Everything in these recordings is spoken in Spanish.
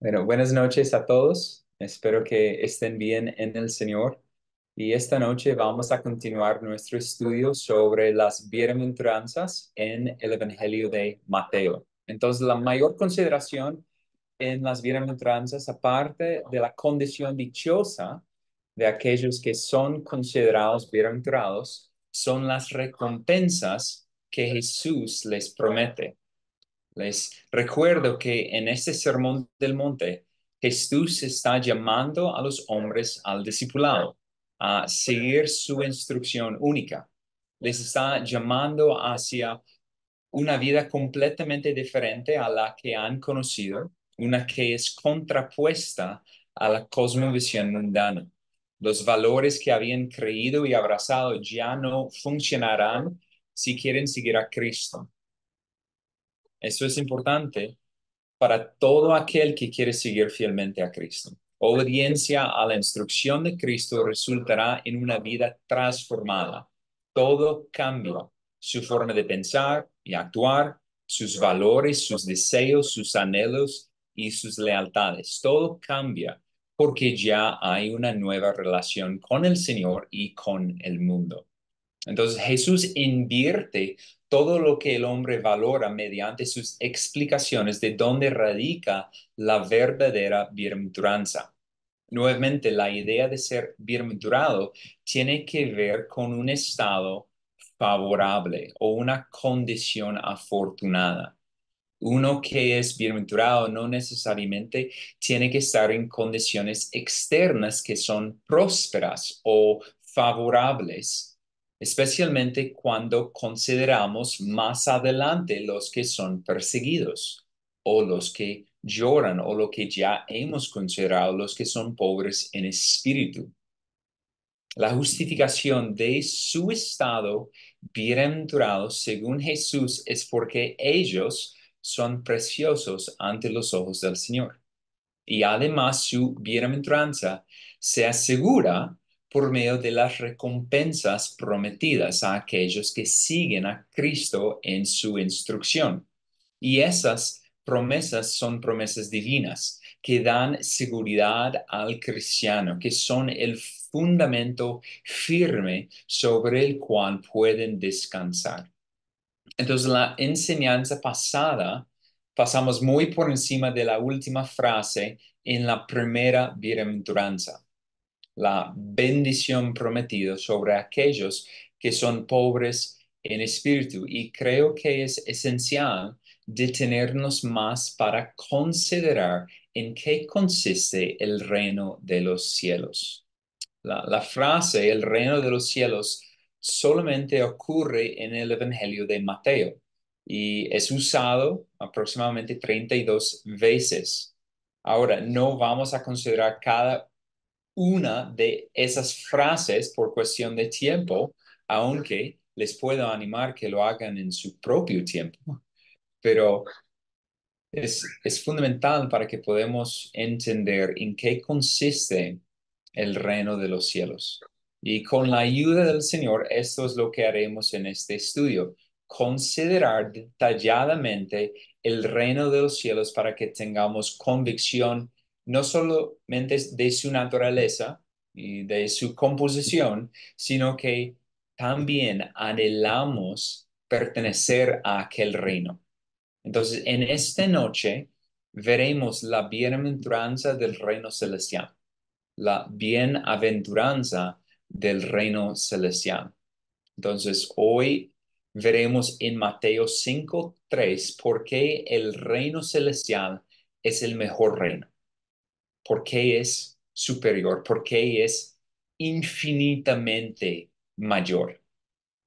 Bueno, buenas noches a todos. Espero que estén bien en el Señor. Y esta noche vamos a continuar nuestro estudio sobre las bienaventuranzas en el Evangelio de Mateo. Entonces, la mayor consideración en las bienaventuranzas, aparte de la condición dichosa de aquellos que son considerados bienaventurados, son las recompensas que Jesús les promete. Les recuerdo que en este sermón del monte, Jesús está llamando a los hombres al discipulado, a seguir su instrucción única. Les está llamando hacia una vida completamente diferente a la que han conocido, una que es contrapuesta a la cosmovisión mundana. Los valores que habían creído y abrazado ya no funcionarán si quieren seguir a Cristo. Eso es importante para todo aquel que quiere seguir fielmente a Cristo. Obediencia a la instrucción de Cristo resultará en una vida transformada. Todo cambia, su forma de pensar y actuar, sus valores, sus deseos, sus anhelos y sus lealtades. Todo cambia porque ya hay una nueva relación con el Señor y con el mundo. Entonces Jesús invierte todo lo que el hombre valora mediante sus explicaciones de dónde radica la verdadera bienaventuranza. Nuevamente, la idea de ser bienaventurado tiene que ver con un estado favorable o una condición afortunada. Uno que es bienaventurado no necesariamente tiene que estar en condiciones externas que son prósperas o favorables, especialmente cuando consideramos más adelante los que son perseguidos o los que lloran o lo que ya hemos considerado los que son pobres en espíritu. La justificación de su estado bienaventurado según Jesús es porque ellos son preciosos ante los ojos del Señor. Y además su bienaventuranza se asegura por medio de las recompensas prometidas a aquellos que siguen a Cristo en su instrucción. Y esas promesas son promesas divinas que dan seguridad al cristiano, que son el fundamento firme sobre el cual pueden descansar. Entonces, la enseñanza pasada, pasamos muy por encima de la última frase en la primera bienaventuranza, la bendición prometida sobre aquellos que son pobres en espíritu. Y creo que es esencial detenernos más para considerar en qué consiste el reino de los cielos. La frase el reino de los cielos solamente ocurre en el Evangelio de Mateo y es usado aproximadamente 32 veces. Ahora, no vamos a considerar cada una de esas frases por cuestión de tiempo, aunque les puedo animar que lo hagan en su propio tiempo, pero es fundamental para que podamos entender en qué consiste el reino de los cielos. Y con la ayuda del Señor, esto es lo que haremos en este estudio, considerar detalladamente el reino de los cielos para que tengamos convicción no solamente de su naturaleza y de su composición, sino que también anhelamos pertenecer a aquel reino. Entonces, en esta noche veremos la bienaventuranza del reino celestial, la bienaventuranza del reino celestial. Entonces, hoy veremos en Mateo 5:3 por qué el reino celestial es el mejor reino, por qué es superior, por qué es infinitamente mayor.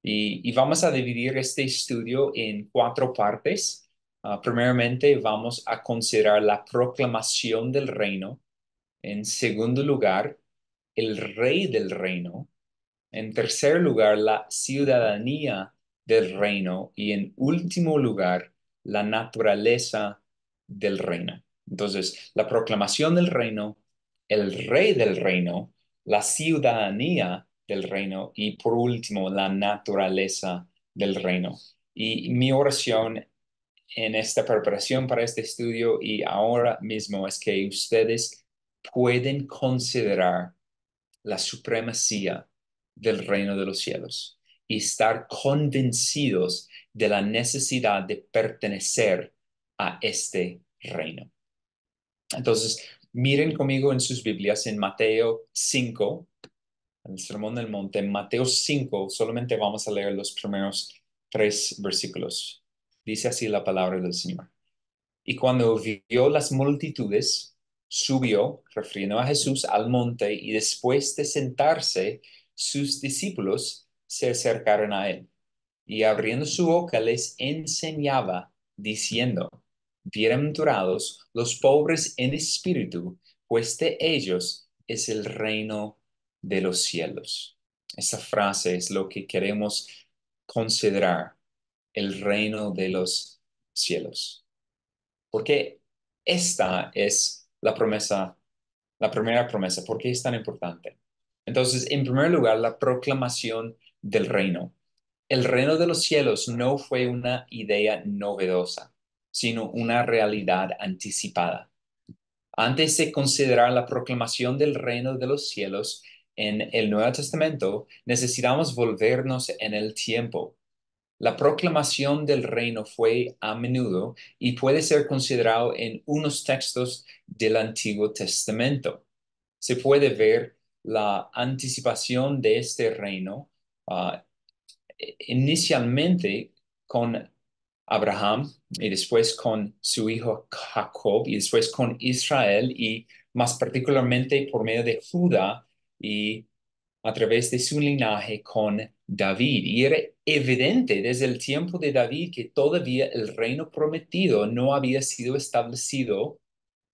Y vamos a dividir este estudio en cuatro partes. Primeramente, vamos a considerar la proclamación del reino. En segundo lugar, el rey del reino. En tercer lugar, la ciudadanía del reino. Y en último lugar, la naturaleza del reino. Entonces, la proclamación del reino, el rey del reino, la ciudadanía del reino y por último, la naturaleza del reino. Y mi oración en esta preparación para este estudio y ahora mismo es que ustedes pueden considerar la supremacía del reino de los cielos y estar convencidos de la necesidad de pertenecer a este reino. Entonces, miren conmigo en sus Biblias en Mateo 5, el Sermón del Monte, en Mateo 5, solamente vamos a leer los primeros 3 versículos. Dice así la palabra del Señor. Y cuando vio las multitudes, subió, refiriendo a Jesús, al monte, y después de sentarse, sus discípulos se acercaron a él. Y abriendo su boca les enseñaba, diciendo, bienaventurados los pobres en espíritu, pues de ellos es el reino de los cielos. Esa frase es lo que queremos considerar, el reino de los cielos. Porque esta es la promesa, la primera promesa. ¿Por qué es tan importante? Entonces, en primer lugar, la proclamación del reino. El reino de los cielos no fue una idea novedosa, sino una realidad anticipada. Antes de considerar la proclamación del reino de los cielos en el Nuevo Testamento, necesitamos volvernos en el tiempo. La proclamación del reino fue a menudo y puede ser considerado en unos textos del Antiguo Testamento. Se puede ver la anticipación de este reino ah, inicialmente con Abraham y después con su hijo Jacob y después con Israel y más particularmente por medio de Judá y a través de su linaje con David. Y era evidente desde el tiempo de David que todavía el reino prometido no había sido establecido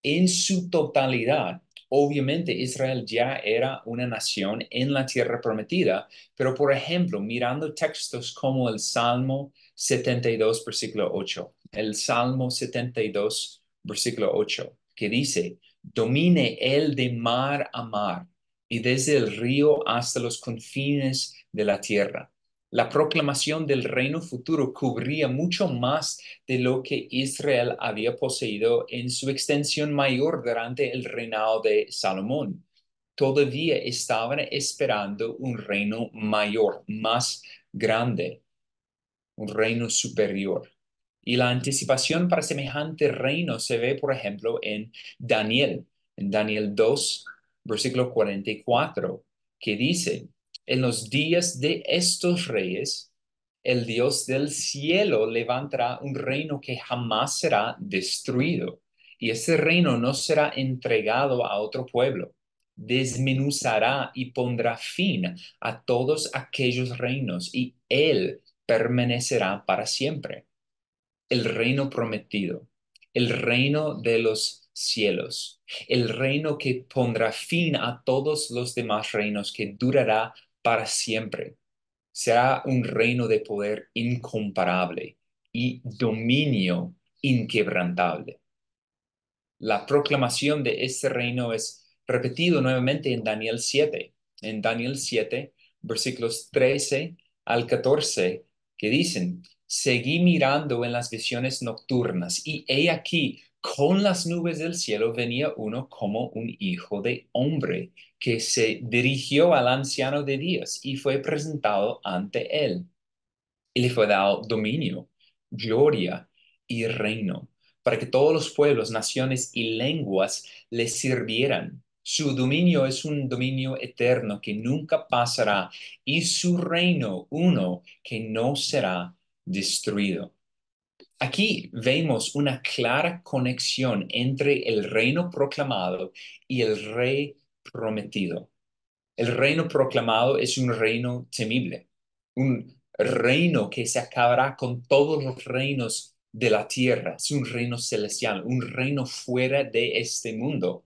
en su totalidad. Obviamente Israel ya era una nación en la tierra prometida, pero por ejemplo, mirando textos como el Salmo 72, versículo 8, el Salmo 72, versículo 8, que dice, domine él de mar a mar y desde el río hasta los confines de la tierra. La proclamación del reino futuro cubría mucho más de lo que Israel había poseído en su extensión mayor durante el reinado de Salomón. Todavía estaban esperando un reino mayor, más grande, un reino superior. Y la anticipación para semejante reino se ve, por ejemplo, en Daniel 2, versículo 44, que dice, en los días de estos reyes, el Dios del cielo levantará un reino que jamás será destruido. Y ese reino no será entregado a otro pueblo. Desmenuzará y pondrá fin a todos aquellos reinos y él permanecerá para siempre. El reino prometido, el reino de los cielos, el reino que pondrá fin a todos los demás reinos, que durará para siempre. Será un reino de poder incomparable y dominio inquebrantable. La proclamación de este reino es repetido nuevamente en Daniel 7. En Daniel 7, versículos 13 al 14, que dicen, seguí mirando en las visiones nocturnas y he aquí, con las nubes del cielo venía uno como un hijo de hombre, que se dirigió al anciano de días y fue presentado ante él y le fue dado dominio, gloria y reino, para que todos los pueblos, naciones y lenguas le sirvieran. Su dominio es un dominio eterno que nunca pasará y su reino uno que no será destruido. Aquí vemos una clara conexión entre el reino proclamado y el rey prometido. El reino proclamado es un reino temible, un reino que se acabará con todos los reinos de la tierra. Es un reino celestial, un reino fuera de este mundo,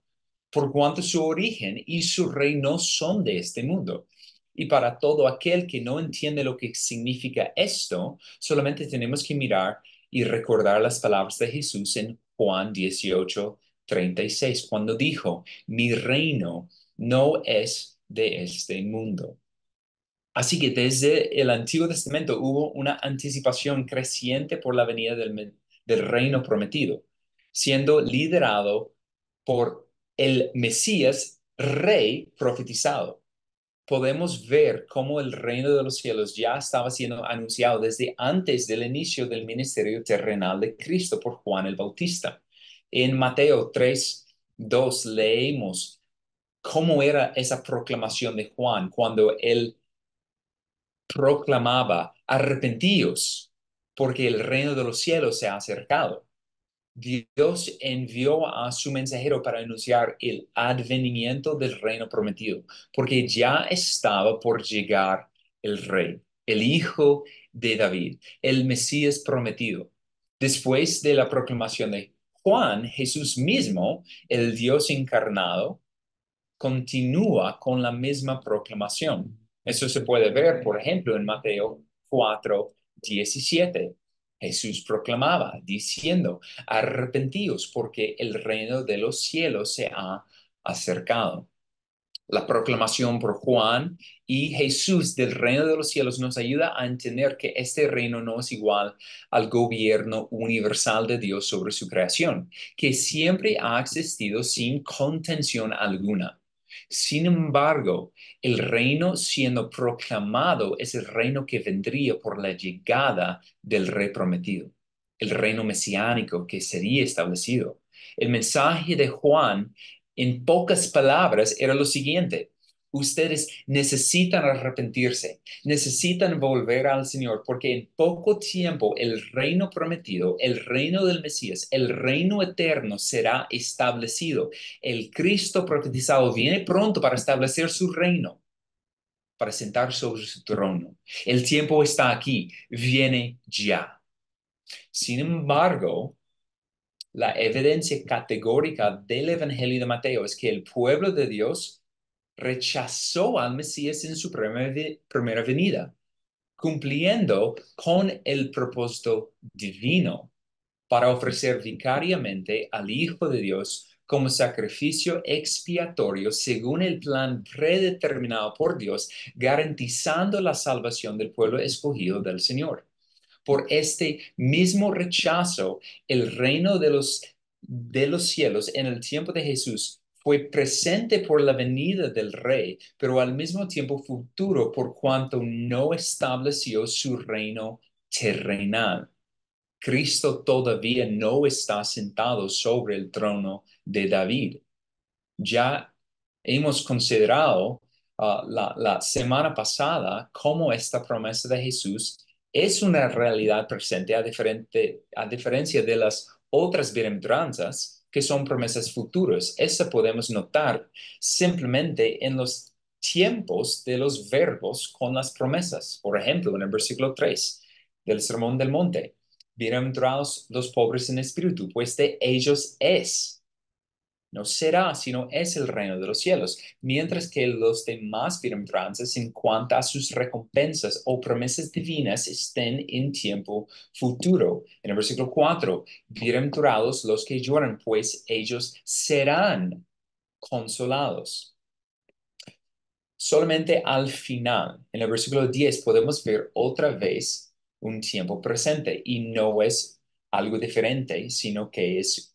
por cuanto su origen y su reino son de este mundo. Y para todo aquel que no entiende lo que significa esto, solamente tenemos que mirar y recordar las palabras de Jesús en Juan 18:36, cuando dijo, mi reino no es de este mundo. Así que desde el Antiguo Testamento hubo una anticipación creciente por la venida del reino prometido, siendo liderado por el Mesías, rey profetizado. Podemos ver cómo el reino de los cielos ya estaba siendo anunciado desde antes del inicio del ministerio terrenal de Cristo por Juan el Bautista. En Mateo 3:2 leemos cómo era esa proclamación de Juan cuando él proclamaba: arrepentíos, porque el reino de los cielos se ha acercado. Dios envió a su mensajero para anunciar el advenimiento del reino prometido, porque ya estaba por llegar el rey, el hijo de David, el Mesías prometido. Después de la proclamación de Juan, Jesús mismo, el Dios encarnado, continúa con la misma proclamación. Eso se puede ver, por ejemplo, en Mateo 4:17. Jesús proclamaba diciendo: arrepentíos porque el reino de los cielos se ha acercado. La proclamación por Juan y Jesús del reino de los cielos nos ayuda a entender que este reino no es igual al gobierno universal de Dios sobre su creación, que siempre ha existido sin contención alguna. Sin embargo, el reino siendo proclamado es el reino que vendría por la llegada del rey prometido, el reino mesiánico que sería establecido. El mensaje de Juan, en pocas palabras, era lo siguiente: ustedes necesitan arrepentirse, necesitan volver al Señor, porque en poco tiempo el reino prometido, el reino del Mesías, el reino eterno será establecido. El Cristo profetizado viene pronto para establecer su reino, para sentar sobre su trono. El tiempo está aquí, viene ya. Sin embargo, la evidencia categórica del Evangelio de Mateo es que el pueblo de Dios rechazó al Mesías en su primera venida, cumpliendo con el propósito divino para ofrecer vicariamente al Hijo de Dios como sacrificio expiatorio según el plan predeterminado por Dios, garantizando la salvación del pueblo escogido del Señor. Por este mismo rechazo, el reino de los cielos en el tiempo de Jesús fue presente por la venida del rey, pero al mismo tiempo futuro por cuanto no estableció su reino terrenal. Cristo todavía no está sentado sobre el trono de David. Ya hemos considerado la semana pasada cómo esta promesa de Jesús es una realidad presente a diferencia de las otras bienaventuranzas que son promesas futuras. Esa podemos notar simplemente en los tiempos de los verbos con las promesas. Por ejemplo, en el versículo 3 del Sermón del Monte: bienaventurados los pobres en espíritu, pues de ellos es, no será, sino es el reino de los cielos. Mientras que los demás bienaventuranzas en cuanto a sus recompensas o promesas divinas estén en tiempo futuro. En el versículo 4, bienaventurados los que lloran, pues ellos serán consolados. Solamente al final, en el versículo 10, podemos ver otra vez un tiempo presente y no es algo diferente, sino que es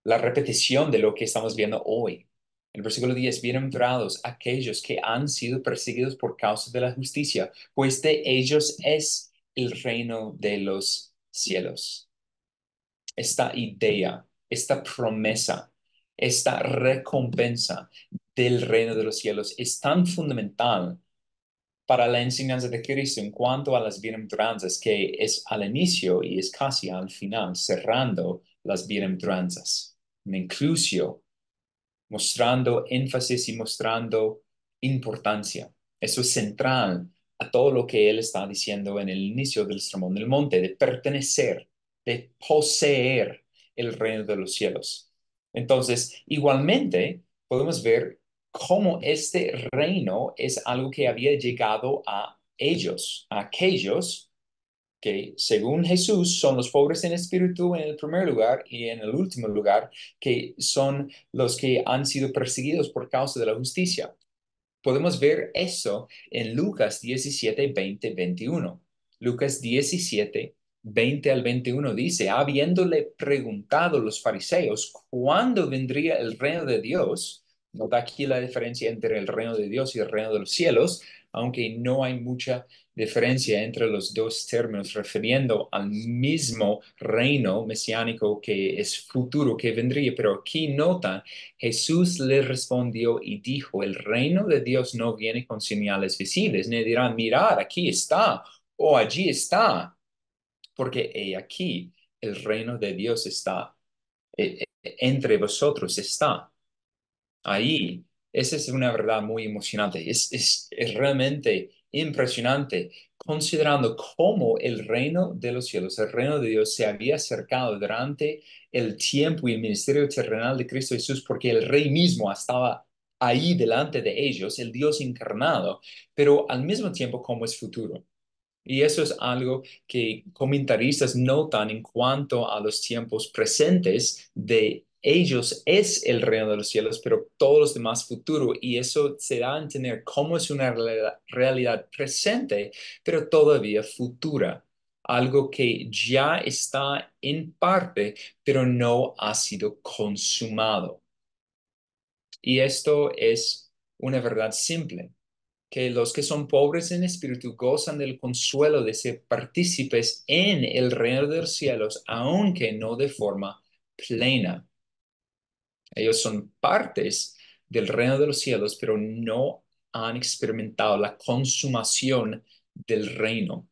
la repetición de lo que estamos viendo hoy. El versículo 10: bienaventurados aquellos que han sido perseguidos por causa de la justicia, pues de ellos es el reino de los cielos. Esta idea, esta promesa, esta recompensa del reino de los cielos es tan fundamental para la enseñanza de Cristo en cuanto a las bienaventuranzas, que es al inicio y es casi al final, cerrando las bienaventuranzas. Una inclusión, mostrando énfasis y mostrando importancia. Eso es central a todo lo que él está diciendo en el inicio del Sermón del Monte, de pertenecer, de poseer el reino de los cielos. Entonces, igualmente, podemos ver cómo este reino es algo que había llegado a ellos, a aquellos que según Jesús son los pobres en espíritu en el primer lugar, y en el último lugar que son los que han sido perseguidos por causa de la justicia. Podemos ver eso en Lucas 17, 20, 21. Lucas 17, 20 al 21 dice, habiéndole preguntado los fariseos cuándo vendría el reino de Dios, nota aquí la diferencia entre el reino de Dios y el reino de los cielos, aunque no hay mucha diferencia entre los dos términos refiriendo al mismo reino mesiánico que es futuro, que vendría, pero aquí nota, Jesús le respondió y dijo, el reino de Dios no viene con señales visibles, ni dirán, mirad, aquí está, o allí está, porque he aquí, el reino de Dios está, entre vosotros está, ahí. Esa es una verdad muy emocionante. Es realmente impresionante considerando cómo el reino de los cielos, el reino de Dios se había acercado durante el tiempo y el ministerio terrenal de Cristo Jesús, porque el rey mismo estaba ahí delante de ellos, el Dios encarnado, pero al mismo tiempo como es futuro. Y eso es algo que comentaristas notan en cuanto a los tiempos presentes de ellos es el reino de los cielos, pero todos los demás futuro. Y eso se da a entender cómo es una realidad presente, pero todavía futura. Algo que ya está en parte, pero no ha sido consumado. Y esto es una verdad simple que los que son pobres en espíritu gozan del consuelo de ser partícipes en el reino de los cielos, aunque no de forma plena. Ellos son partes del reino de los cielos, pero no han experimentado la consumación del reino.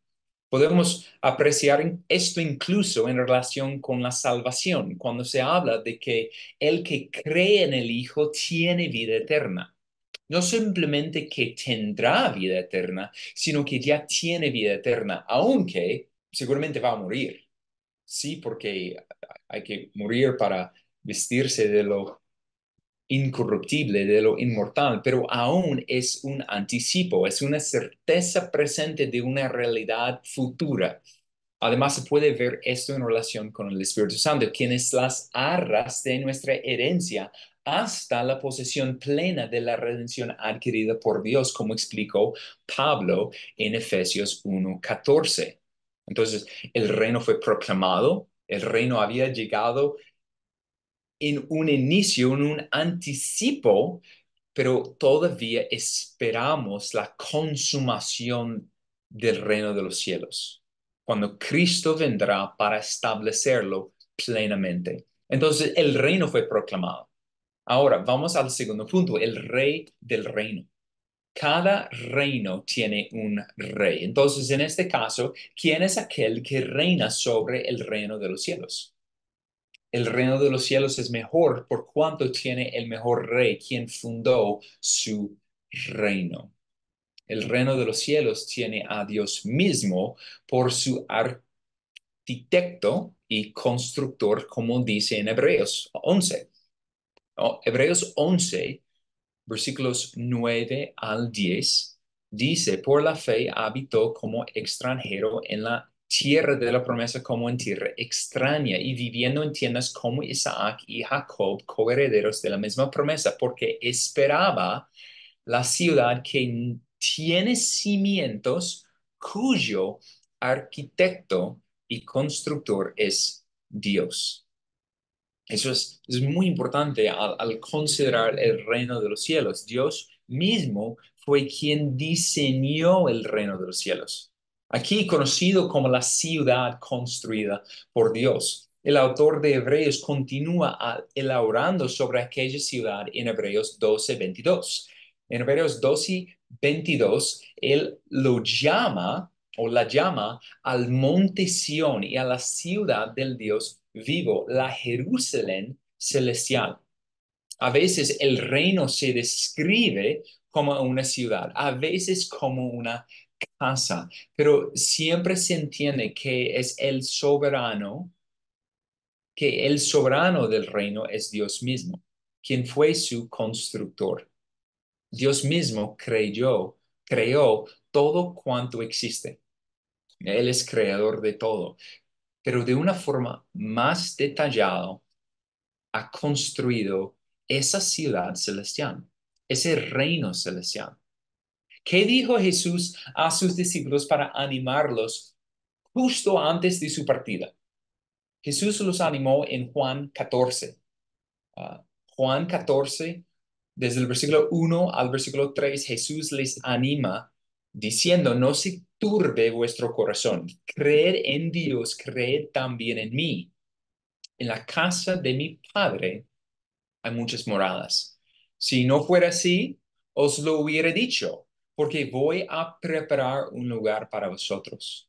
Podemos apreciar esto incluso en relación con la salvación, cuando se habla de que el que cree en el Hijo tiene vida eterna. No simplemente que tendrá vida eterna, sino que ya tiene vida eterna, aunque seguramente va a morir. Sí, porque hay que morir para vestirse de lo incorruptible, de lo inmortal, pero aún es un anticipo, es una certeza presente de una realidad futura. Además, se puede ver esto en relación con el Espíritu Santo, quien es las arras de nuestra herencia hasta la posesión plena de la redención adquirida por Dios, como explicó Pablo en Efesios 1:14. Entonces, el reino fue proclamado, el reino había llegado en un inicio, en un anticipo, pero todavía esperamos la consumación del reino de los cielos, cuando Cristo vendrá para establecerlo plenamente. Entonces, el reino fue proclamado. Ahora, vamos al segundo punto, el rey del reino. Cada reino tiene un rey. Entonces, en este caso, ¿quién es aquel que reina sobre el reino de los cielos? El reino de los cielos es mejor por cuanto tiene el mejor rey, quien fundó su reino. El reino de los cielos tiene a Dios mismo por su arquitecto y constructor, como dice en Hebreos 11. Hebreos 11 versículos 9 al 10, dice, por la fe habitó como extranjero en la tierra de la promesa como en tierra extraña y viviendo en tiendas como Isaac y Jacob, coherederos de la misma promesa, porque esperaba la ciudad que tiene cimientos cuyo arquitecto y constructor es Dios. Eso es muy importante al considerar el reino de los cielos. Dios mismo fue quien diseñó el reino de los cielos. Aquí conocido como la ciudad construida por Dios. El autor de Hebreos continúa elaborando sobre aquella ciudad en Hebreos 12:22. En Hebreos 12:22, él lo llama o la llama al monte Sión y a la ciudad del Dios vivo, la Jerusalén celestial. A veces el reino se describe como una ciudad, a veces como una casa, pero siempre se entiende que el soberano del reino es Dios mismo, quien fue su constructor. Dios mismo creó todo cuanto existe. Él es creador de todo, pero de una forma más detallada ha construido esa ciudad celestial, ese reino celestial. ¿Qué dijo Jesús a sus discípulos para animarlos justo antes de su partida. Jesús los animó en Juan 14. Ah, Juan 14, desde el versículo 1 al versículo 3, Jesús les anima diciendo, no se turbe vuestro corazón, creed en Dios, creed también en mí. En la casa de mi Padre hay muchas moradas. Si no fuera así, os lo hubiera dicho, porque voy a preparar un lugar para vosotros.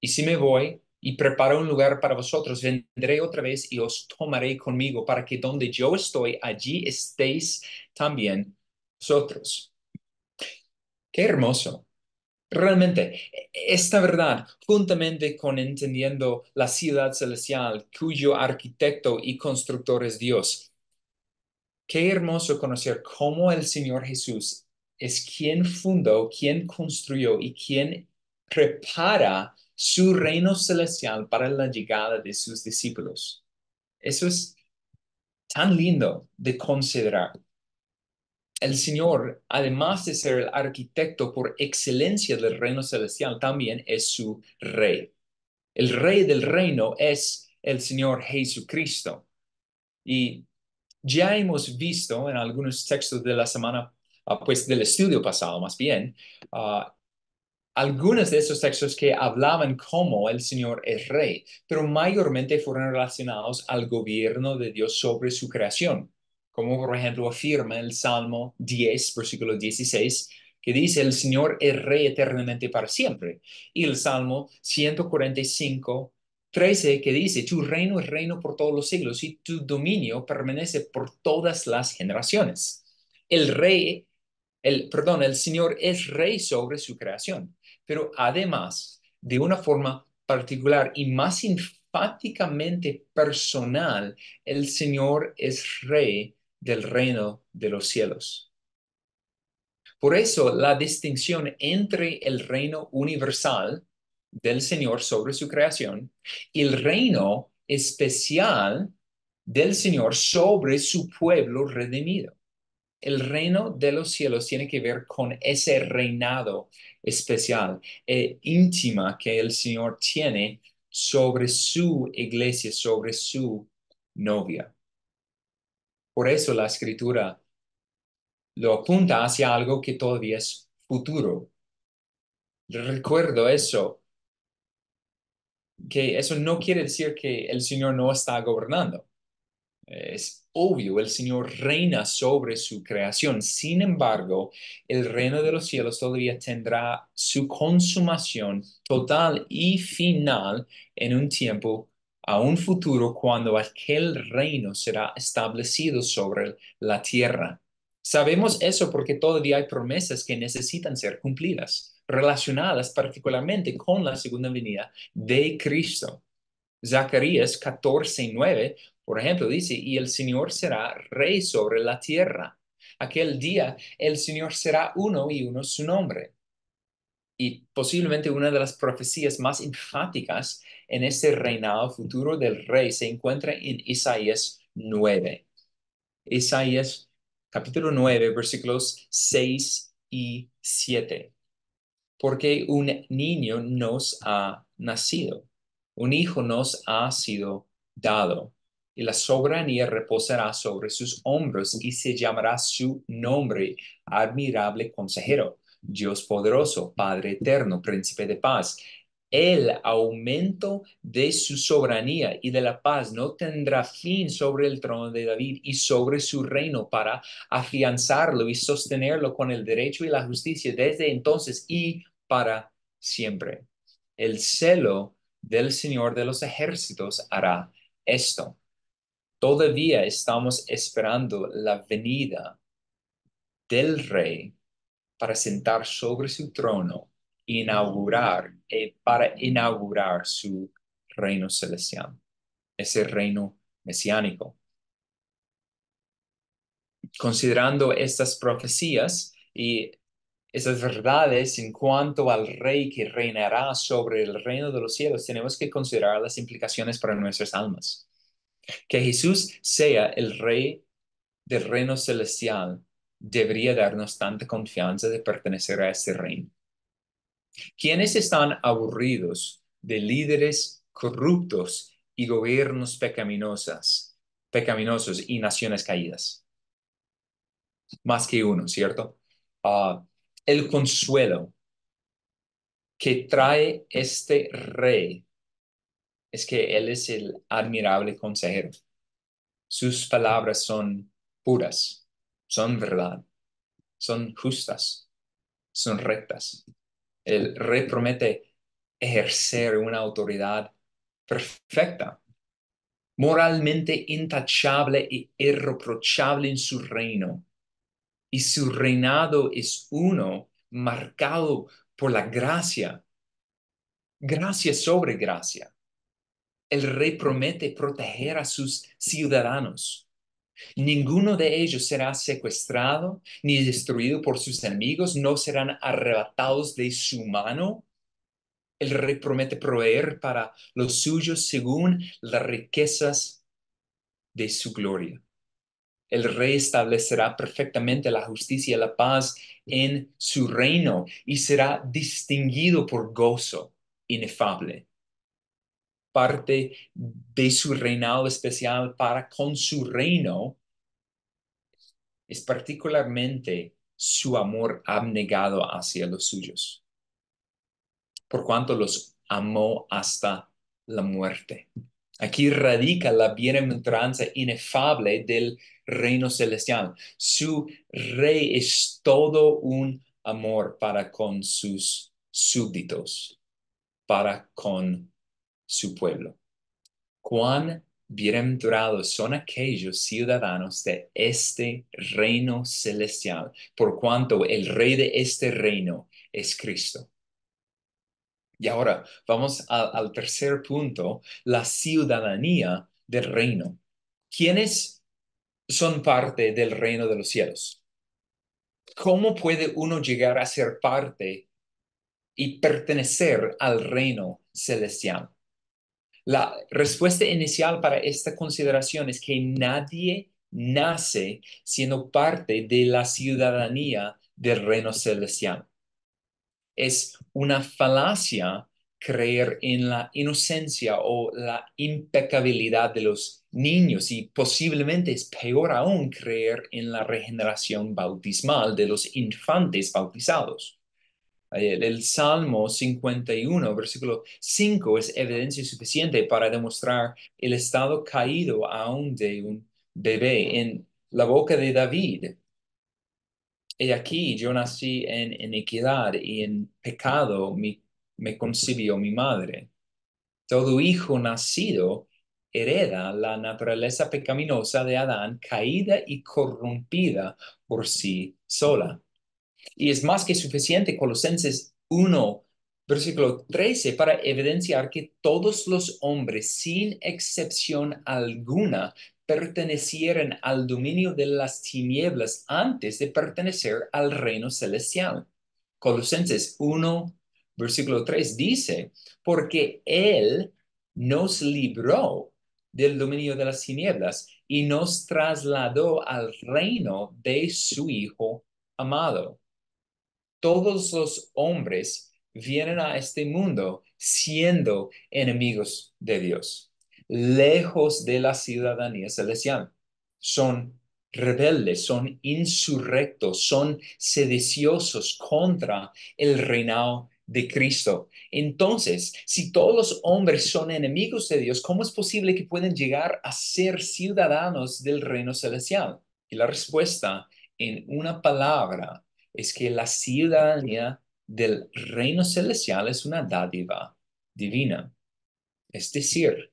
Y si me voy y preparo un lugar para vosotros, vendré otra vez y os tomaré conmigo para que donde yo estoy, allí estéis también vosotros. Qué hermoso. Realmente, esta verdad, juntamente con entendiendo la ciudad celestial, cuyo arquitecto y constructor es Dios, qué hermoso conocer cómo el Señor Jesús es quien fundó, quien construyó y quien prepara su reino celestial para la llegada de sus discípulos. Eso es tan lindo de considerar. El Señor, además de ser el arquitecto por excelencia del reino celestial, también es su rey. El rey del reino es el Señor Jesucristo. Y ya hemos visto en algunos textos de la semana, pues del estudio pasado más bien, ah, algunos de esos textos que hablaban cómo el Señor es rey, pero mayormente fueron relacionados al gobierno de Dios sobre su creación, como por ejemplo afirma el Salmo 10, versículo 16, que dice, el Señor es rey eternamente para siempre, y el Salmo 145, 13, que dice, tu reino es reino por todos los siglos y tu dominio permanece por todas las generaciones. El rey, el Señor es rey sobre su creación, pero además, de una forma particular y más enfáticamente personal, el Señor es rey del reino de los cielos. Por eso, la distinción entre el reino universal del Señor sobre su creación y el reino especial del Señor sobre su pueblo redimido. El reino de los cielos tiene que ver con ese reinado especial e íntima que el Señor tiene sobre su iglesia, sobre su novia. Por eso la escritura lo apunta hacia algo que todavía es futuro. Recuerdo eso, que eso no quiere decir que el Señor no está gobernando. Es obvio, el Señor reina sobre su creación. Sin embargo, el reino de los cielos todavía tendrá su consumación total y final en un tiempo, a un futuro, cuando aquel reino será establecido sobre la tierra. Sabemos eso porque todavía hay promesas que necesitan ser cumplidas, relacionadas particularmente con la segunda venida de Cristo. Zacarías 14:9, por ejemplo, dice, y el Señor será rey sobre la tierra. Aquel día el Señor será uno y uno su nombre. Y posiblemente una de las profecías más enfáticas en este reinado futuro del rey se encuentra en Isaías 9. Isaías capítulo 9, versículos 6 y 7. Porque un niño nos ha nacido, un hijo nos ha sido dado, y la soberanía reposará sobre sus hombros, y se llamará su nombre, admirable consejero, Dios poderoso, Padre eterno, príncipe de paz. El aumento de su soberanía y de la paz no tendrá fin sobre el trono de David y sobre su reino para afianzarlo y sostenerlo con el derecho y la justicia desde entonces y para siempre. El celo del Señor de los ejércitos hará esto. Todavía estamos esperando la venida del Rey para sentar sobre su trono para inaugurar su reino celestial, ese reino mesiánico. Considerando estas profecías y esas verdades en cuanto al rey que reinará sobre el reino de los cielos, tenemos que considerar las implicaciones para nuestras almas. Que Jesús sea el rey del reino celestial debería darnos tanta confianza de pertenecer a este reino. ¿Quiénes están aburridos de líderes corruptos y gobiernos pecaminosos y naciones caídas. Más que uno, ¿cierto? Ah, el consuelo que trae este rey es que él es el admirable consejero. Sus palabras son puras, son verdad, son justas, son rectas. El rey promete ejercer una autoridad perfecta, moralmente intachable e irreprochable en su reino. Y su reinado es uno marcado por la gracia, gracia sobre gracia. El rey promete proteger a sus ciudadanos. Ninguno de ellos será secuestrado ni destruido por sus enemigos, no serán arrebatados de su mano. El rey promete proveer para los suyos según las riquezas de su gloria. El rey establecerá perfectamente la justicia y la paz en su reino y será distinguido por gozo inefable. Parte de su reinado especial para con su reino es particularmente su amor abnegado hacia los suyos, por cuanto los amó hasta la muerte. Aquí radica la bienaventuranza inefable del reino celestial. Su rey es todo un amor para con sus súbditos, para con su pueblo. Cuán bienaventurados son aquellos ciudadanos de este reino celestial, por cuanto el rey de este reino es Cristo. Y ahora vamos al tercer punto, la ciudadanía del reino. ¿Quiénes son parte del reino de los cielos? ¿Cómo puede uno llegar a ser parte y pertenecer al reino celestial? La respuesta inicial para esta consideración es que nadie nace siendo parte de la ciudadanía del reino celestial. Es una falacia creer en la inocencia o la impecabilidad de los niños y posiblemente es peor aún creer en la regeneración bautismal de los infantes bautizados. El Salmo 51, versículo 5, es evidencia suficiente para demostrar el estado caído aún de un bebé en la boca de David. Y aquí yo nací en iniquidad y en pecado me concibió mi madre. Todo hijo nacido hereda la naturaleza pecaminosa de Adán, caída y corrompida por sí sola. Y es más que suficiente Colosenses 1, versículo 13, para evidenciar que todos los hombres, sin excepción alguna, pertenecieran al dominio de las tinieblas antes de pertenecer al reino celestial. Colosenses 1, versículo 3 dice, porque Él nos libró del dominio de las tinieblas y nos trasladó al reino de su Hijo amado. Todos los hombres vienen a este mundo siendo enemigos de Dios, lejos de la ciudadanía celestial. Son rebeldes, son insurrectos, son sediciosos contra el reinado de Cristo. Entonces, si todos los hombres son enemigos de Dios, ¿cómo es posible que puedan llegar a ser ciudadanos del reino celestial? Y la respuesta en una palabra es que la ciudadanía del reino celestial es una dádiva divina, es decir,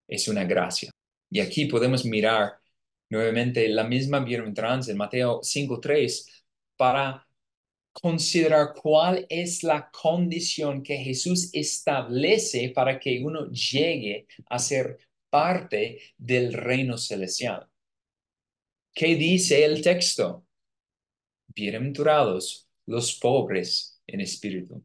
es una gracia. Y aquí podemos mirar nuevamente la misma bienaventuranza en Mateo 5:3 para considerar cuál es la condición que Jesús establece para que uno llegue a ser parte del reino celestial. ¿Qué dice el texto? Bienaventurados los pobres en espíritu.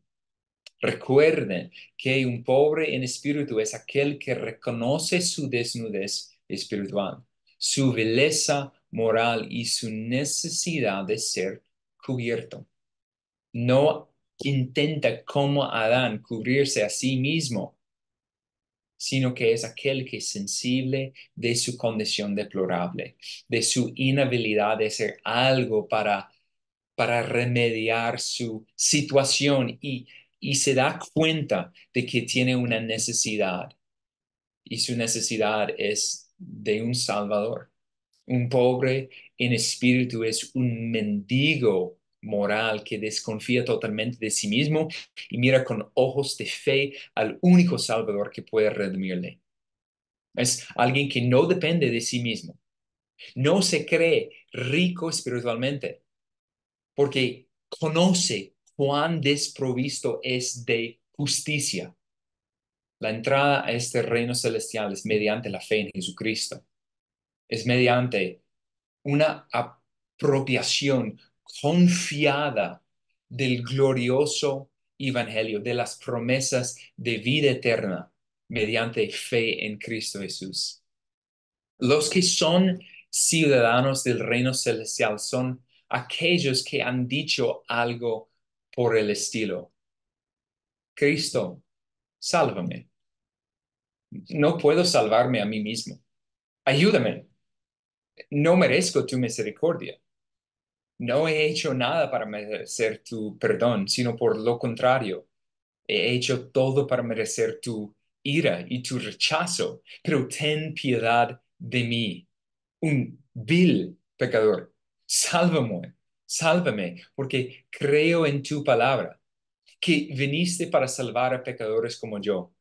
Recuerden que un pobre en espíritu es aquel que reconoce su desnudez espiritual, su vileza moral y su necesidad de ser cubierto. No que intenta como Adán cubrirse a sí mismo, sino que es aquel que es sensible de su condición deplorable, de su inhabilidad de hacer algo para remediar su situación y se da cuenta de que tiene una necesidad y su necesidad es de un Salvador. Un pobre en espíritu es un mendigo moral que desconfía totalmente de sí mismo y mira con ojos de fe al único Salvador que puede redimirle. Es alguien que no depende de sí mismo, no se cree rico espiritualmente, porque conoce cuán desprovisto es de justicia. La entrada a este reino celestial es mediante la fe en Jesucristo, es mediante una apropiación confiada del glorioso evangelio, de las promesas de vida eterna mediante fe en Cristo Jesús. Los que son ciudadanos del reino celestial son aquellos que han dicho algo por el estilo: Cristo, sálvame. No puedo salvarme a mí mismo. Ayúdame. No merezco tu misericordia. No he hecho nada para merecer tu perdón, sino por lo contrario, he hecho todo para merecer tu ira y tu rechazo. Pero ten piedad de mí, un vil pecador. Sálvame, sálvame, porque creo en tu palabra, que viniste para salvar a pecadores como yo.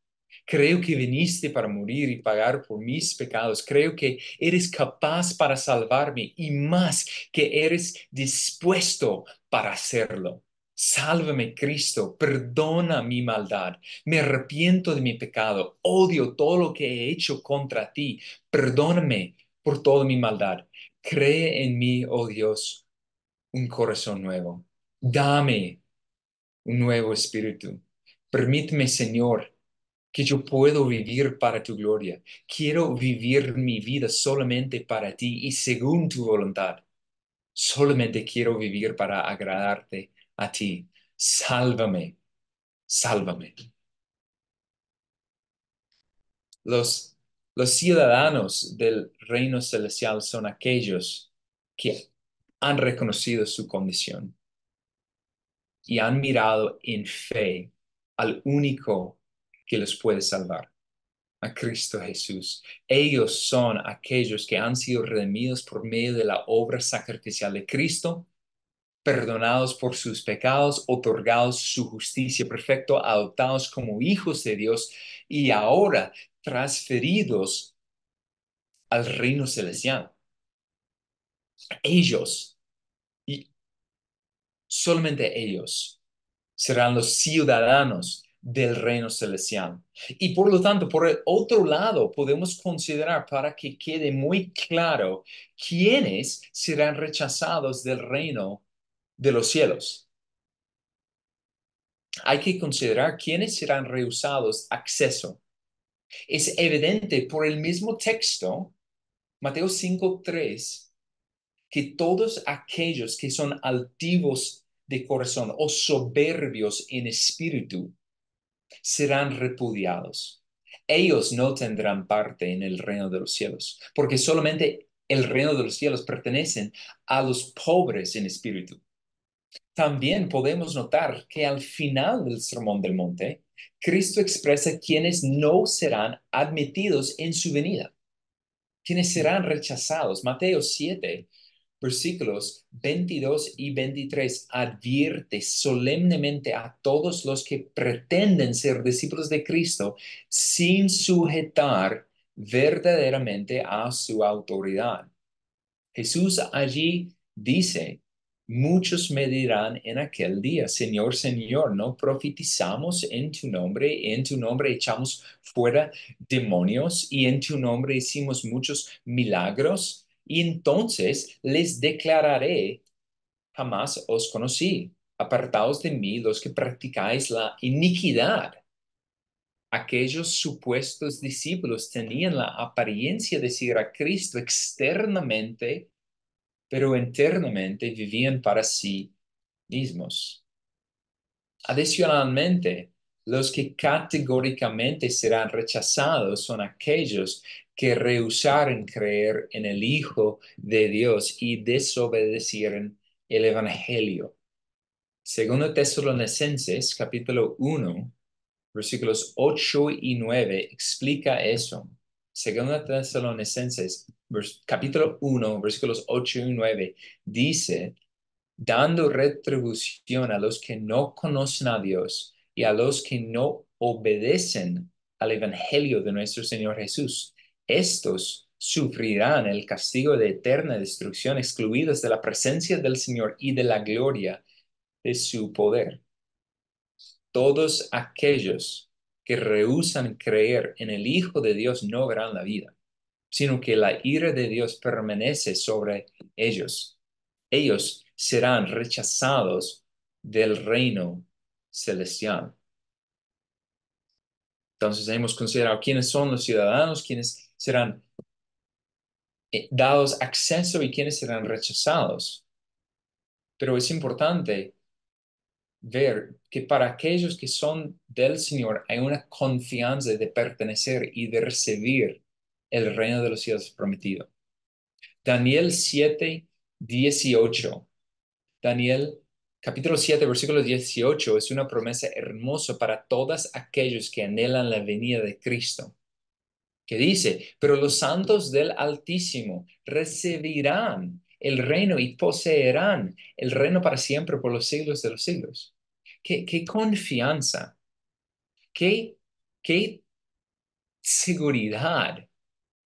Creo que viniste para morir y pagar por mis pecados. Creo que eres capaz para salvarme y más que eres dispuesto para hacerlo. Sálvame, Cristo, perdona mi maldad. Me arrepiento de mi pecado. Odio todo lo que he hecho contra ti. Perdóname por toda mi maldad. Cree en mí, oh Dios, un corazón nuevo. Dame un nuevo espíritu. Permíteme, Señor, que yo puedo vivir para tu gloria. Quiero vivir mi vida solamente para ti y según tu voluntad. Solamente quiero vivir para agradarte a ti. Sálvame, sálvame. Los, los ciudadanos del reino celestial son aquellos que han reconocido su condición y han mirado en fe al único que los puede salvar, a Cristo Jesús. Ellos son aquellos que han sido redimidos por medio de la obra sacrificial de Cristo, perdonados por sus pecados, otorgados su justicia perfecta, adoptados como hijos de Dios y ahora transferidos al reino celestial. Ellos, y solamente ellos, serán los ciudadanos del reino celestial. Y por lo tanto, por el otro lado, podemos considerar para que quede muy claro quiénes serán rechazados del reino de los cielos. Hay que considerar quiénes serán rehusados acceso. Es evidente por el mismo texto, Mateo 5:3, que todos aquellos que son altivos de corazón o soberbios en espíritu serán repudiados. Ellos no tendrán parte en el reino de los cielos, porque solamente el reino de los cielos pertenecen a los pobres en espíritu. También podemos notar que al final del Sermón del Monte, Cristo expresa quienes no serán admitidos en su venida, quienes serán rechazados. Mateo 7, versículos 22 y 23 advierte solemnemente a todos los que pretenden ser discípulos de Cristo sin sujetar verdaderamente a su autoridad. Jesús allí dice: muchos me dirán en aquel día, Señor, Señor, ¿no profetizamos en tu nombre echamos fuera demonios y en tu nombre hicimos muchos milagros? Y entonces les declararé: jamás os conocí. Apartaos de mí los que practicáis la iniquidad. Aquellos supuestos discípulos tenían la apariencia de seguir a Cristo externamente, pero internamente vivían para sí mismos. Adicionalmente, los que categóricamente serán rechazados son aquellos que rehusaron creer en el Hijo de Dios y desobedecieron el Evangelio. Segundo Tesalonicenses, capítulo 1, versículos 8 y 9, explica eso. Segundo Tesalonicenses, capítulo 1, versículos 8 y 9, dice, dando retribución a los que no conocen a Dios y a los que no obedecen al Evangelio de nuestro Señor Jesús. Estos sufrirán el castigo de eterna destrucción, excluidos de la presencia del Señor y de la gloria de su poder. Todos aquellos que rehúsan creer en el Hijo de Dios no verán la vida, sino que la ira de Dios permanece sobre ellos. Ellos serán rechazados del reino celestial. Entonces hemos considerado quiénes son los ciudadanos, quiénes serán dados acceso y quiénes serán rechazados. Pero es importante ver que para aquellos que son del Señor hay una confianza de pertenecer y de recibir el reino de los cielos prometido. Daniel 7:18. Daniel capítulo 7, versículo 18 es una promesa hermosa para todos aquellos que anhelan la venida de Cristo, que dice, pero los santos del Altísimo recibirán el reino y poseerán el reino para siempre por los siglos de los siglos. Qué confianza, qué, qué seguridad.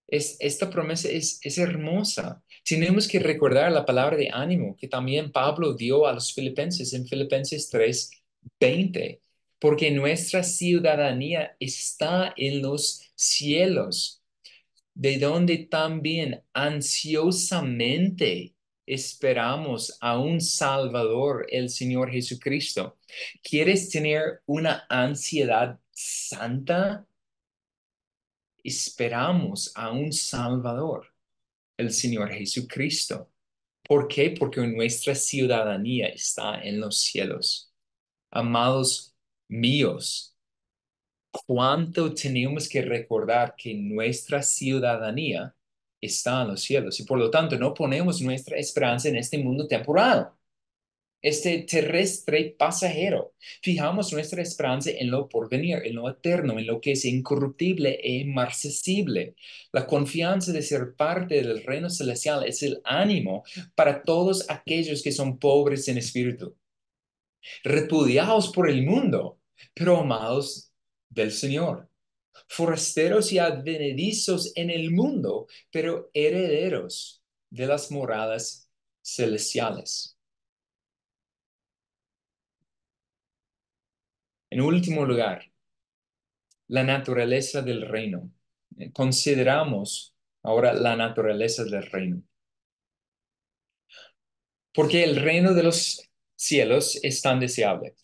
Esta promesa es hermosa. Tenemos que recordar la palabra de ánimo que también Pablo dio a los filipenses en Filipenses 3:20, porque nuestra ciudadanía está en los cielos, de donde también ansiosamente esperamos a un Salvador, el Señor Jesucristo. ¿Quieres tener una ansiedad santa? Esperamos a un Salvador, el Señor Jesucristo. ¿Por qué? Porque nuestra ciudadanía está en los cielos. Amados míos, ¿cuánto tenemos que recordar que nuestra ciudadanía está en los cielos y por lo tanto no ponemos nuestra esperanza en este mundo temporal, este terrestre pasajero? Fijamos nuestra esperanza en lo porvenir, en lo eterno, en lo que es incorruptible e inmarcesible. La confianza de ser parte del reino celestial es el ánimo para todos aquellos que son pobres en espíritu, repudiados por el mundo, pero amados del Señor, forasteros y advenedizos en el mundo, pero herederos de las moradas celestiales. En último lugar, la naturaleza del reino. Consideramos ahora la naturaleza del reino. Porque el reino de los cielos es tan deseable.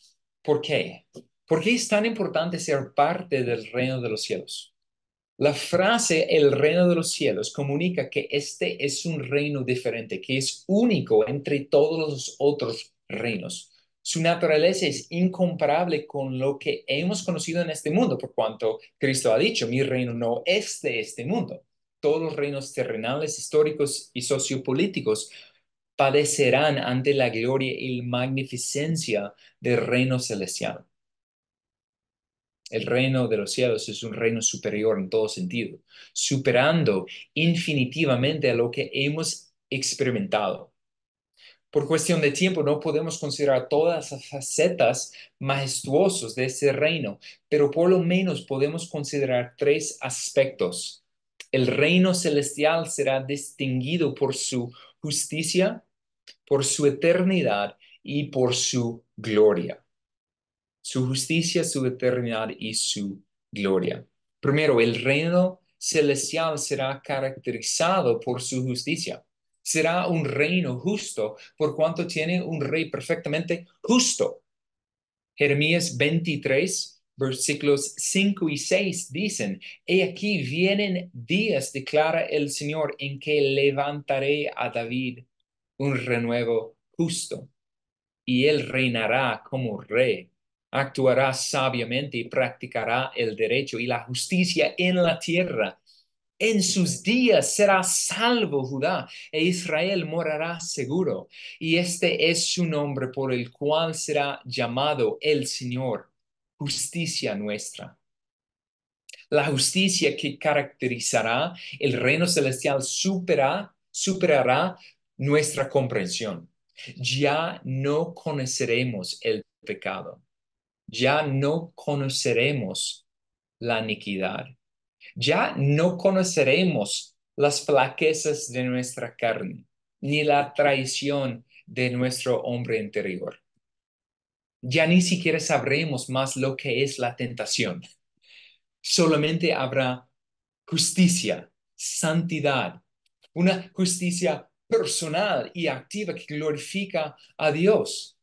¿Por qué? ¿Por qué es tan importante ser parte del reino de los cielos? La frase el reino de los cielos comunica que este es un reino diferente, que es único entre todos los otros reinos. Su naturaleza es incomparable con lo que hemos conocido en este mundo, por cuanto Cristo ha dicho, mi reino no es de este mundo. Todos los reinos terrenales, históricos y sociopolíticos padecerán ante la gloria y magnificencia del reino celestial. El reino de los cielos es un reino superior en todo sentido, superando infinitivamente a lo que hemos experimentado. Por cuestión de tiempo no podemos considerar todas las facetas majestuosas de ese reino, pero por lo menos podemos considerar tres aspectos. El reino celestial será distinguido por su justicia, por su eternidad y por su gloria. Su justicia, su eternidad y su gloria. Primero, el reino celestial será caracterizado por su justicia. Será un reino justo por cuanto tiene un rey perfectamente justo. Jeremías 23, versículos 5 y 6 dicen, he aquí vienen días, declara el Señor, en que levantaré a David un renuevo justo, y él reinará como rey Actuará sabiamente y practicará el derecho y la justicia en la tierra. En sus días será salvo Judá e Israel morará seguro. Y este es su nombre por el cual será llamado el Señor, justicia nuestra. La justicia que caracterizará el reino celestial superará nuestra comprensión. Ya no conoceremos el pecado, ya no conoceremos la iniquidad, ya no conoceremos las flaquezas de nuestra carne, ni la traición de nuestro hombre interior. Ya ni siquiera sabremos más lo que es la tentación. Solamente habrá justicia, santidad, una justicia personal y activa que glorifica a Dios.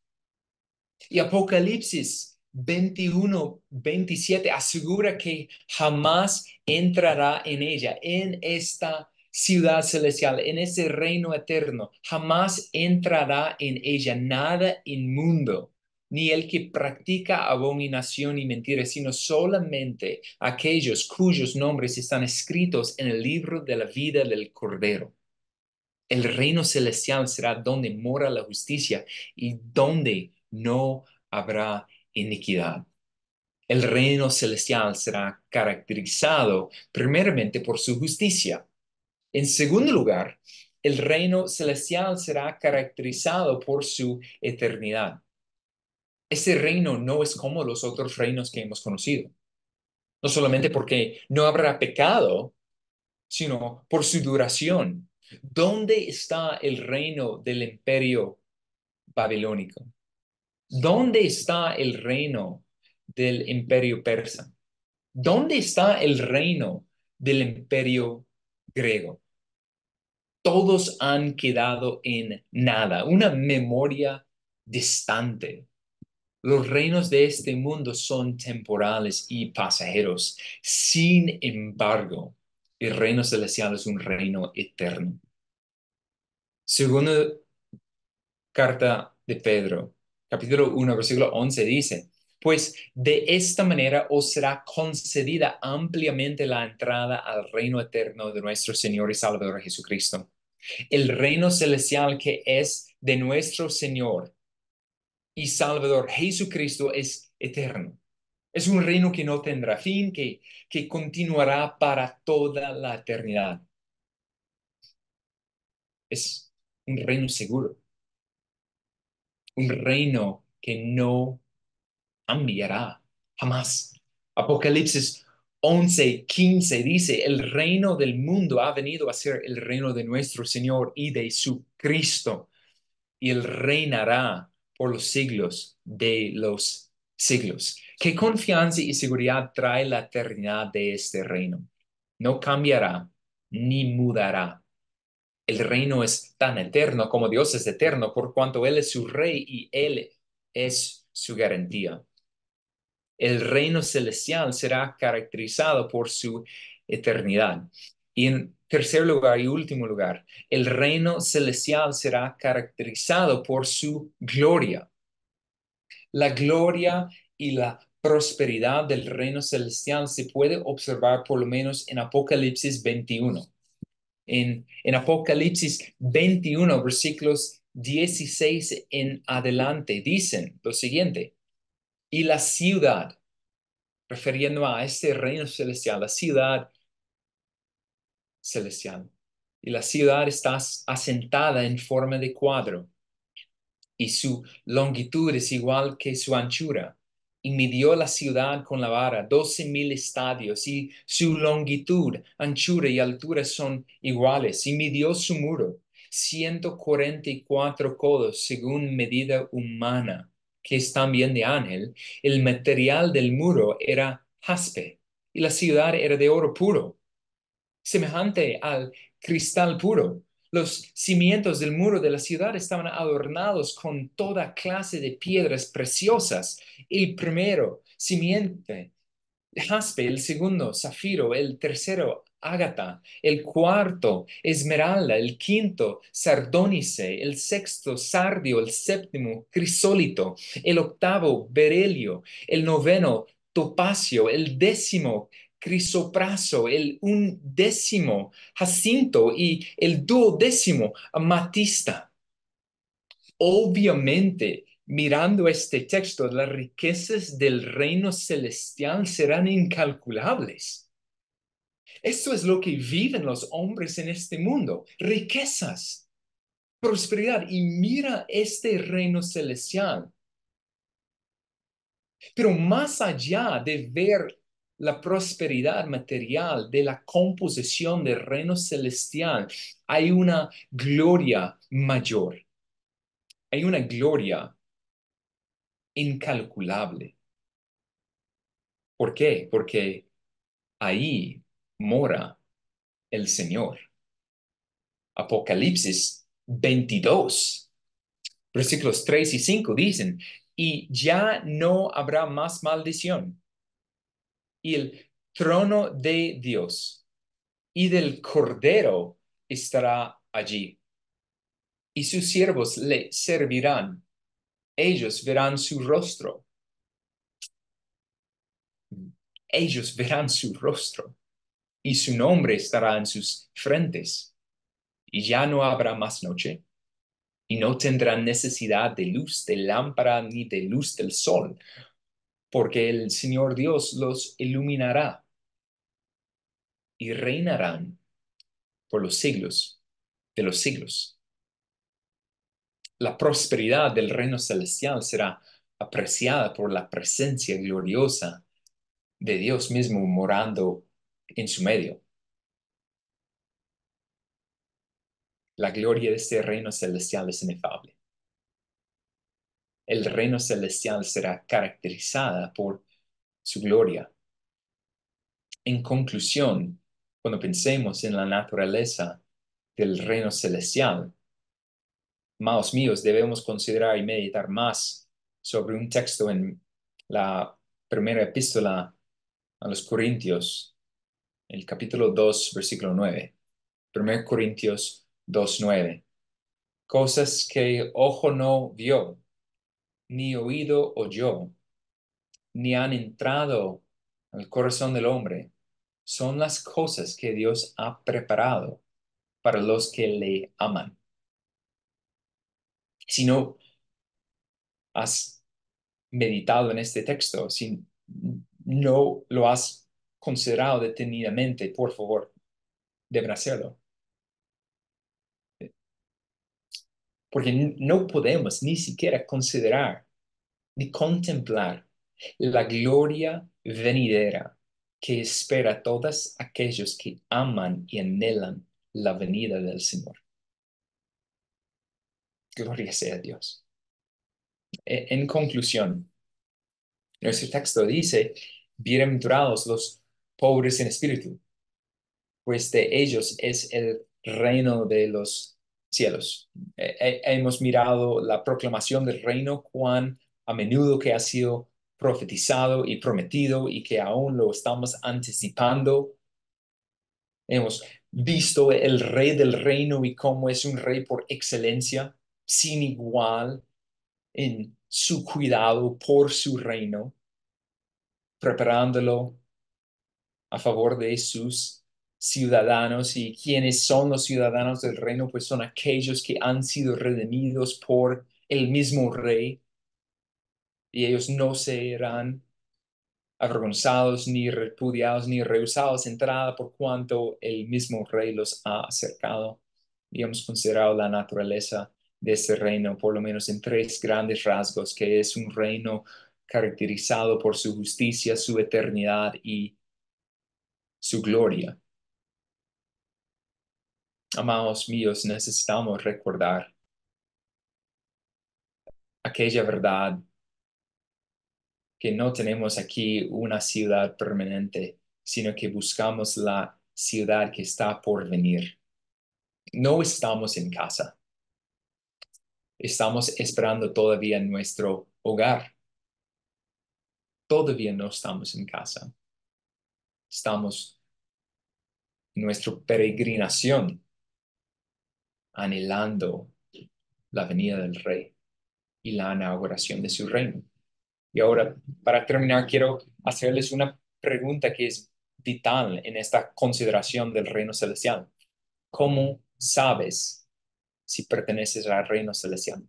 Y Apocalipsis 21-27 asegura que jamás entrará en ella, en esta ciudad celestial, en ese reino eterno. Jamás entrará en ella nada inmundo, ni el que practica abominación y mentira, sino solamente aquellos cuyos nombres están escritos en el libro de la vida del Cordero. El reino celestial será donde mora la justicia y donde no habrá iniquidad. El reino celestial será caracterizado primeramente por su justicia. En segundo lugar, el reino celestial será caracterizado por su eternidad. Ese reino no es como los otros reinos que hemos conocido. No solamente porque no habrá pecado, sino por su duración. ¿Dónde está el reino del imperio babilónico? ¿Dónde está el reino del imperio persa? ¿Dónde está el reino del imperio griego? Todos han quedado en nada, una memoria distante. Los reinos de este mundo son temporales y pasajeros. Sin embargo, el reino celestial es un reino eterno. Segunda carta de Pedro, capítulo 1, versículo 11 dice, pues de esta manera os será concedida ampliamente la entrada al reino eterno de nuestro Señor y Salvador Jesucristo. El reino celestial que es de nuestro Señor y Salvador Jesucristo es eterno. Es un reino que no tendrá fin, que continuará para toda la eternidad. Es un reino seguro, un reino que no cambiará jamás. Apocalipsis 11:15 dice, el reino del mundo ha venido a ser el reino de nuestro Señor y de su Cristo, y él reinará por los siglos de los siglos. ¿Qué confianza y seguridad trae la eternidad de este reino? No cambiará ni mudará. El reino es tan eterno como Dios es eterno, por cuanto Él es su rey y Él es su garantía. El reino celestial será caracterizado por su eternidad. Y en tercer lugar y último lugar, el reino celestial será caracterizado por su gloria. La gloria y la prosperidad del reino celestial se puede observar por lo menos en Apocalipsis 21. En Apocalipsis 21, versículos 16 en adelante, dicen lo siguiente, y la ciudad, refiriendo a este reino celestial, la ciudad celestial. Y la ciudad está asentada en forma de cuadro, y su longitud es igual que su anchura. Y midió la ciudad con la vara, 12,000 estadios, y su longitud, anchura y altura son iguales. Y midió su muro, 144 codos, según medida humana, que es también de ángel. El material del muro era jaspe, y la ciudad era de oro puro, semejante al cristal puro. Los cimientos del muro de la ciudad estaban adornados con toda clase de piedras preciosas. El primero, simiente, jaspe; el segundo, zafiro; el tercero, ágata, el cuarto, esmeralda, el quinto, sardónice, el sexto, sardio, el séptimo, crisólito, el octavo, berelio, el noveno, topacio, el décimo, crisopraso, el undécimo, jacinto y el duodécimo, amatista. Obviamente, mirando este texto, las riquezas del reino celestial serán incalculables. Esto es lo que viven los hombres en este mundo, riquezas, prosperidad. Y mira este reino celestial. Pero más allá de ver la prosperidad material de la composición del reino celestial, hay una gloria mayor, hay una gloria incalculable. ¿Por qué? Porque ahí mora el Señor. Apocalipsis 22, versículos 3 y 5 dicen, y ya no habrá más maldición, y el trono de Dios y del Cordero estará allí, y sus siervos le servirán. Ellos verán su rostro. Ellos verán su rostro, y su nombre estará en sus frentes. Y ya no habrá más noche, y no tendrán necesidad de luz de lámpara ni de luz del sol, porque el Señor Dios los iluminará y reinarán por los siglos de los siglos. La prosperidad del reino celestial será apreciada por la presencia gloriosa de Dios mismo morando en su medio. La gloria de este reino celestial es inefable. El reino celestial será caracterizada por su gloria. En conclusión, cuando pensemos en la naturaleza del reino celestial, amados míos, debemos considerar y meditar más sobre un texto en la primera epístola a los Corintios, el capítulo 2, versículo 9. 1 Corintios 2, 9. Cosas que ojo no vio, ni oído oyó, ni han entrado al corazón del hombre, son las cosas que Dios ha preparado para los que le aman. Si no has meditado en este texto, si no lo has considerado detenidamente, por favor, deben hacerlo. Porque no podemos ni siquiera considerar ni contemplar la gloria venidera que espera a todos aquellos que aman y anhelan la venida del Señor. Gloria sea a Dios. En conclusión, nuestro texto dice, bienaventurados los pobres en espíritu, pues de ellos es el reino de los cielos. Hemos mirado la proclamación del reino, cuán a menudo que ha sido profetizado y prometido y que aún lo estamos anticipando. Hemos visto el rey del reino y cómo es un rey por excelencia, sin igual en su cuidado por su reino, preparándolo a favor de sus ciudadanos. ¿Y quienes son los ciudadanos del reino? Pues son aquellos que han sido redimidos por el mismo rey, y ellos no serán avergonzados, ni repudiados, ni rehusados entrada, por cuanto el mismo rey los ha acercado. Y hemos considerado la naturaleza de este reino, por lo menos en tres grandes rasgos, que es un reino caracterizado por su justicia, su eternidad y su gloria. Amados míos, necesitamos recordar aquella verdad, que no tenemos aquí una ciudad permanente, sino que buscamos la ciudad que está por venir. No estamos en casa, estamos esperando todavía nuestro hogar. Todavía no estamos en casa, estamos nuestra peregrinación, anhelando la venida del Rey y la inauguración de su reino. Y ahora, para terminar, quiero hacerles una pregunta que es vital en esta consideración del reino celestial. ¿Cómo sabes si perteneces al reino celestial?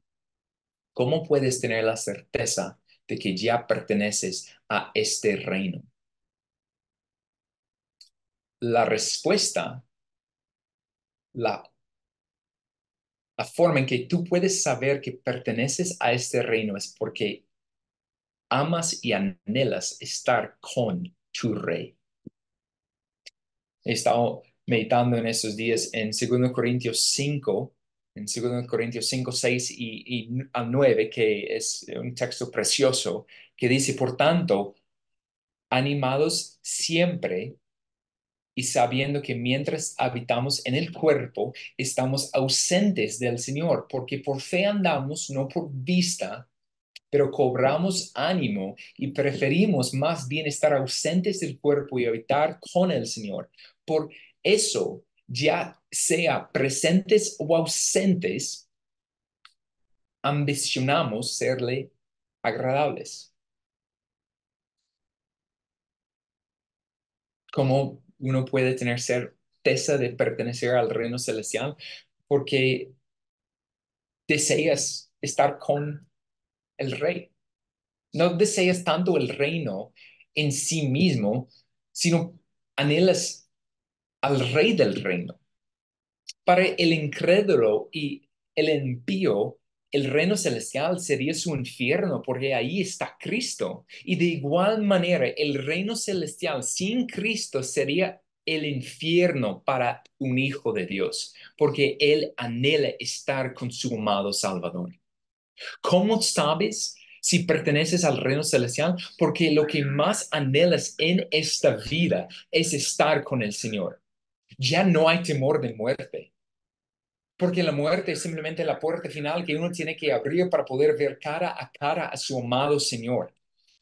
¿Cómo puedes tener la certeza de que ya perteneces a este reino? La respuesta, la, la forma en que tú puedes saber que perteneces a este reino es porque amas y anhelas estar con tu rey. He estado meditando en estos días en 2 Corintios 5, en 2 Corintios 5, 6 y al 9, que es un texto precioso, que dice, por tanto, animados siempre y sabiendo que mientras habitamos en el cuerpo, estamos ausentes del Señor, porque por fe andamos, no por vista, pero cobramos ánimo y preferimos más bien estar ausentes del cuerpo y habitar con el Señor. Por eso, ya sea presentes o ausentes, ambicionamos serle agradables. ¿Cómo uno puede tener certeza de pertenecer al reino celestial? Porque deseas estar con el rey. No deseas tanto el reino en sí mismo, sino anhelas al rey del reino. Para el incrédulo y el impío, el reino celestial sería su infierno porque ahí está Cristo. Y de igual manera, el reino celestial sin Cristo sería el infierno para un hijo de Dios, porque él anhela estar con su amado Salvador. ¿Cómo sabes si perteneces al reino celestial? Porque lo que más anhelas en esta vida es estar con el Señor. Ya no hay temor de muerte, porque la muerte es simplemente la puerta final que uno tiene que abrir para poder ver cara a su amado Señor.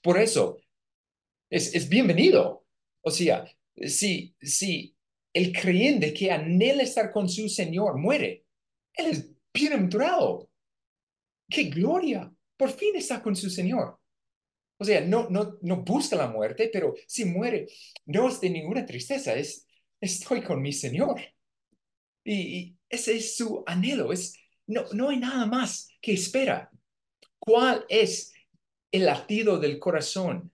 Por eso es bienvenido. O sea, si el creyente que anhela estar con su Señor muere, él es bienaventurado. ¡Qué gloria! Por fin está con su Señor. O sea, no busca la muerte, pero si muere, no es de ninguna tristeza, estoy con mi Señor. Y ese es su anhelo, no hay nada más que espera. ¿Cuál es el latido del corazón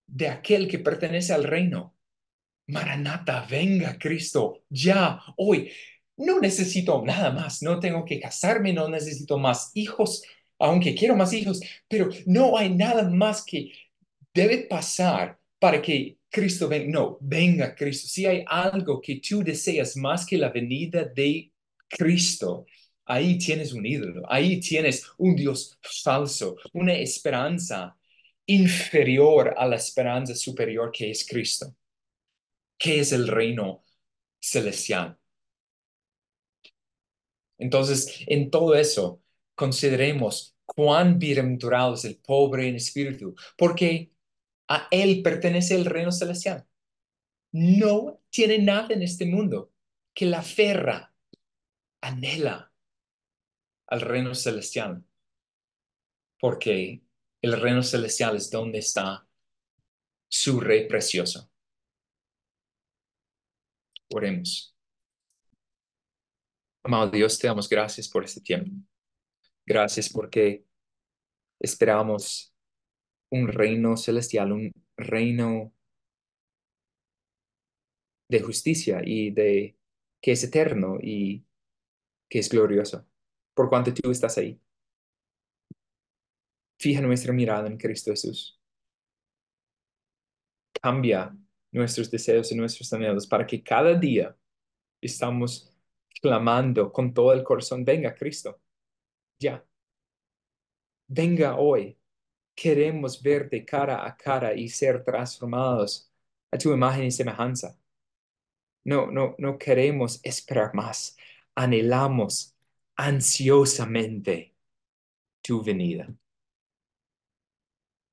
de aquel que pertenece al reino? Maranata, venga Cristo, ya, hoy. No necesito nada más, no tengo que casarme, no necesito más hijos, aunque quiero más hijos, pero no hay nada más que debe pasar para que Cristo venga. No, venga Cristo. Si hay algo que tú deseas más que la venida de Cristo, ahí tienes un ídolo, ahí tienes un Dios falso, una esperanza inferior a la esperanza superior que es Cristo. ¿Qué es el reino celestial? Entonces, en todo eso, consideremos cuán bienaventurado es el pobre en espíritu, porque a él pertenece el reino celestial. No tiene nada en este mundo que la aferra, anhela al reino celestial, porque el reino celestial es donde está su rey precioso. Oremos. Amado Dios, te damos gracias por este tiempo. Gracias porque esperamos un reino celestial, un reino de justicia y de que es eterno y que es glorioso. Por cuanto tú estás ahí. Fija nuestra mirada en Cristo Jesús. Cambia nuestros deseos y nuestros anhelos para que cada día estamos clamando con todo el corazón, venga Cristo, ya, venga hoy. Queremos verte cara a cara y ser transformados a tu imagen y semejanza. No queremos esperar más. Anhelamos ansiosamente tu venida.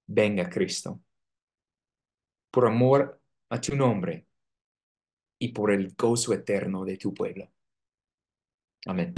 Venga Cristo. Por amor a tu nombre, y por el gozo eterno de tu pueblo. Amén.